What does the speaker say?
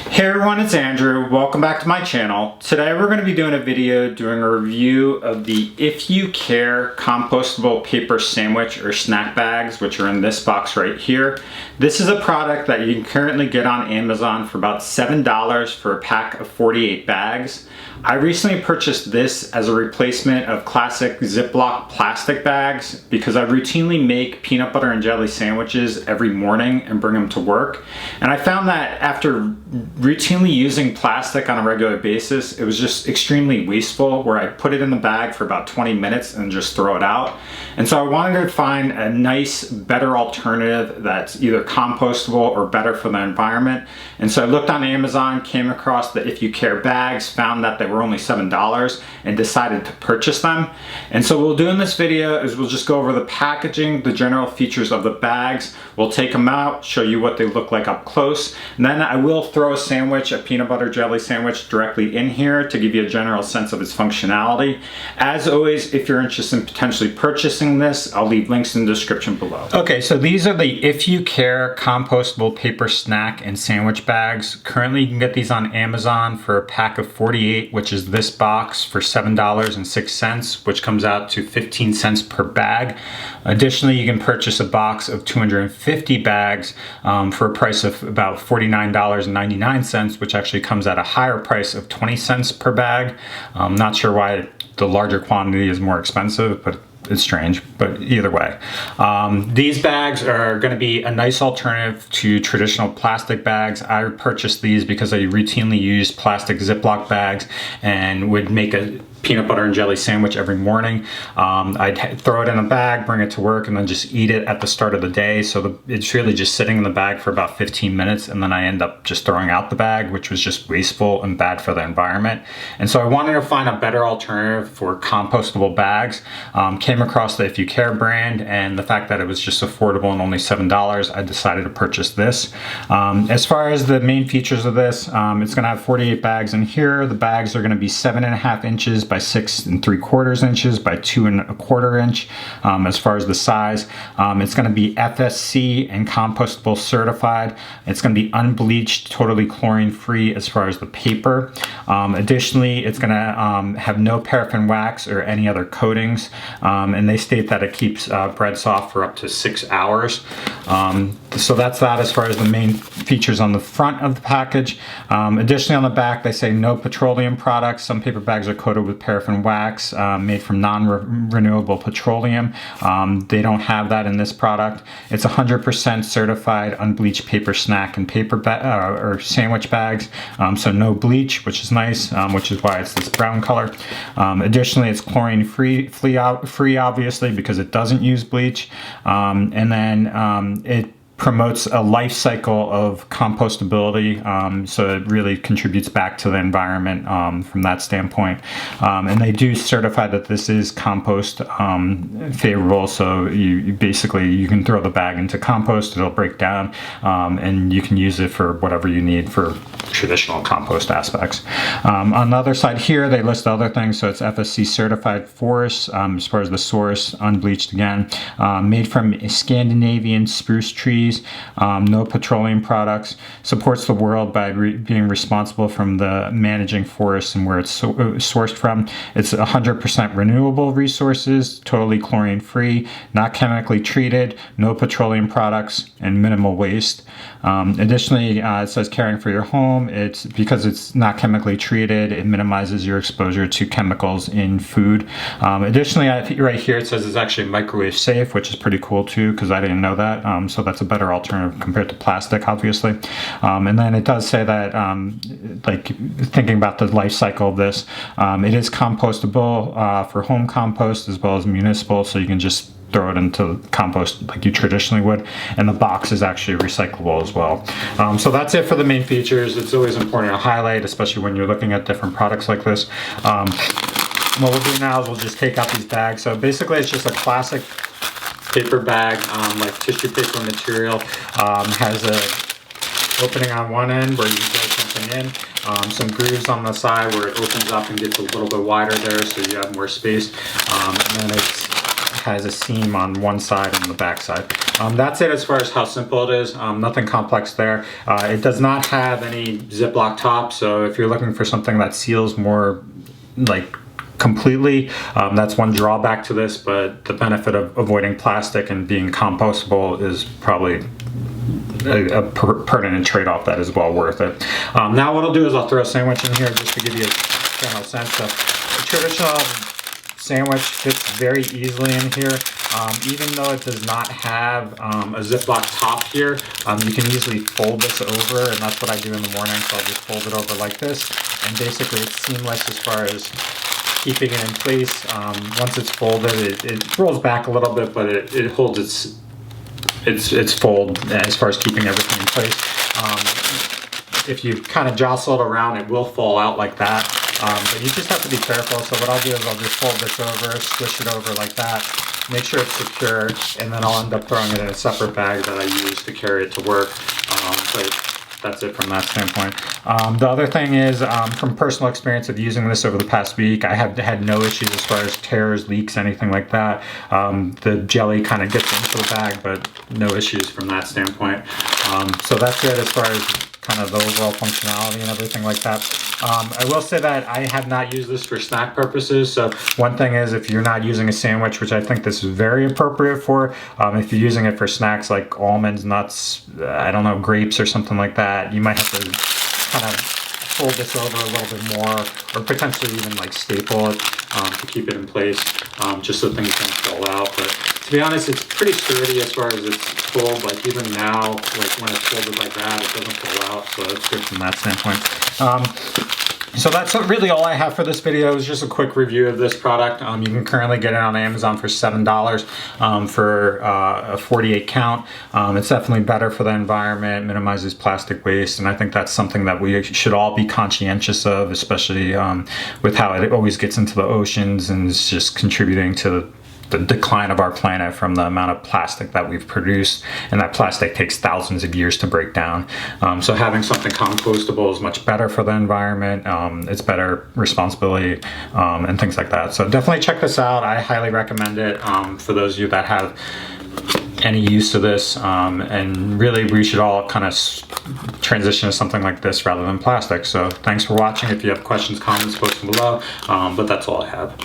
Hey everyone, it's Andrew. Welcome back to my channel. Today we're going to be doing a video doing a review of the If You Care compostable paper sandwich or snack bags, which are in this box right here. This is a product that you can currently get on Amazon for about $7 for a pack of 48 bags. I recently purchased this as a replacement of classic Ziploc plastic bags because I routinely make peanut butter and jelly sandwiches every morning and bring them to work. And I found that after routinely using plastic on a regular basis, it was just extremely wasteful, where I put it in the bag for about 20 minutes and just throw it out. And so I wanted to find a nice, better alternative that's either compostable or better for the environment. And so I looked on Amazon, came across the If You Care bags, found that they were only $7 and decided to purchase them. And so what we'll do in this video is we'll just go over the packaging, the general features of the bags. We'll take them out, show you what they look like up close, and then I will throw a sandwich, a peanut butter jelly sandwich, directly in here to give you a general sense of its functionality. As always, if you're interested in potentially purchasing this, I'll leave links in the description below. Okay, so these are the If You Care compostable paper snack and sandwich bags. Currently you can get these on Amazon for a pack of 48, which is this box, for $7.06, which comes out to 15 cents per bag. Additionally, you can purchase a box of 250 bags for a price of about $49.99, which actually comes at a higher price of 20 cents per bag. I'm not sure why the larger quantity is more expensive, but it's strange, but either way. These bags are going to be a nice alternative to traditional plastic bags. I purchased these because I routinely use plastic Ziploc bags and would make a peanut butter and jelly sandwich every morning. I'd throw it in a bag, bring it to work, and then just eat it at the start of the day. So it's really just sitting in the bag for about 15 minutes, and then I end up just throwing out the bag, which was just wasteful and bad for the environment. And so I wanted to find a better alternative for compostable bags. Came across the If You Care brand, and the fact that it was just affordable and only $7, I decided to purchase this. As far as the main features of this, it's going to have 48 bags in here. The bags are going to be 7.5 inches by 6 3/4 inches by 2 1/4 inch. As far as the size, it's going to be FSC and compostable certified. It's going to be unbleached, totally chlorine free as far as the paper. Additionally, it's going to have no paraffin wax or any other coatings, and they state that it keeps bread soft for up to 6 hours. So that's that as far as the main features on the front of the package. Additionally, on the back, they say no petroleum products. Some paper bags are coated with paraffin wax made from non-renewable petroleum. They don't have that in this product. It's 100% certified unbleached paper snack and paper or sandwich bags. So no bleach, which is nice, which is why it's this brown color. Additionally, it's chlorine free obviously, because it doesn't use bleach. And then it promotes a life cycle of compostability, so it really contributes back to the environment from that standpoint. And they do certify that this is compost favorable, so you basically you can throw the bag into compost, it'll break down, and you can use it for whatever you need for traditional compost aspects. On the other side here, they list other things, so it's FSC certified forest, as far as the source, unbleached again, made from Scandinavian spruce trees. No petroleum products, supports the world by being responsible from the managing forests and where it's sourced from. It's 100% renewable resources, totally chlorine free, not chemically treated, no petroleum products, and minimal waste. Additionally, it says caring for your home. It's because it's not chemically treated, it minimizes your exposure to chemicals in food. Additionally, right here it says it's actually microwave safe, which is pretty cool too, because I didn't know that. So that's a better alternative compared to plastic, obviously. And then it does say that, like thinking about the life cycle of this, it is compostable for home compost as well as municipal, so you can just throw it into compost like you traditionally would, and the box is actually recyclable as well. So that's it for the main features. It's always important to highlight, especially when you're looking at different products like this. What we'll do now is we'll just take out these bags. So basically it's just a classic paper bag, like tissue paper material. Has a opening on one end where you can throw something in, some grooves on the side where it opens up and gets a little bit wider there so you have more space, and then it has a seam on one side and the back side. That's it as far as how simple it is. Nothing complex there. It does not have any Ziploc top, so if you're looking for something that seals more like completely, that's one drawback to this, but the benefit of avoiding plastic and being compostable is probably a pertinent trade-off that is well worth it. Now what I'll do is I'll throw a sandwich in here just to give you a general sense. So a traditional sandwich fits very easily in here. Even though it does not have a Ziploc top here, you can easily fold this over, and that's what I do in the morning. So I'll just fold it over like this, and basically it's seamless as far as keeping it in place. Once it's folded, it rolls back a little bit, but it holds its fold as far as keeping everything in place. If you kind of jostle it around, it will fall out like that. But you just have to be careful. So what I'll do is I'll just fold this over, squish it over like that, make sure it's secure, and then I'll end up throwing it in a separate bag that I use to carry it to work. But that's it from that standpoint. The other thing is, from personal experience of using this over the past week, I have had no issues as far as tears, leaks, anything like that. The jelly kind of gets into the bag, but no issues from that standpoint. So that's it as far as kind of the overall functionality and everything like that. I will say that I have not used this for snack purposes. So one thing is, if you're not using a sandwich, which I think this is very appropriate for, if you're using it for snacks like almonds, nuts, I don't know, grapes or something like that, you might have to kind of fold this over a little bit more, or potentially even like staple it to keep it in place, just so things don't fall out. But to be honest, it's pretty sturdy as far as its fold. Like even now, like when it's folded like that, it doesn't fall out, so it's good from that standpoint. So that's really all I have for this video. Is just a quick review of this product. You can currently get it on Amazon for $7 for a 48 count. It's definitely better for the environment, minimizes plastic waste, and I think that's something that we should all be conscientious of, especially with how it always gets into the oceans and is just contributing to the decline of our planet from the amount of plastic that we've produced, and that plastic takes thousands of years to break down. So having something compostable is much better for the environment. It's better responsibility and things like that. So definitely check this out. I highly recommend it for those of you that have any use to this, and really we should all kind of transition to something like this rather than plastic. So thanks for watching. If you have questions, comments, post them below, but that's all I have.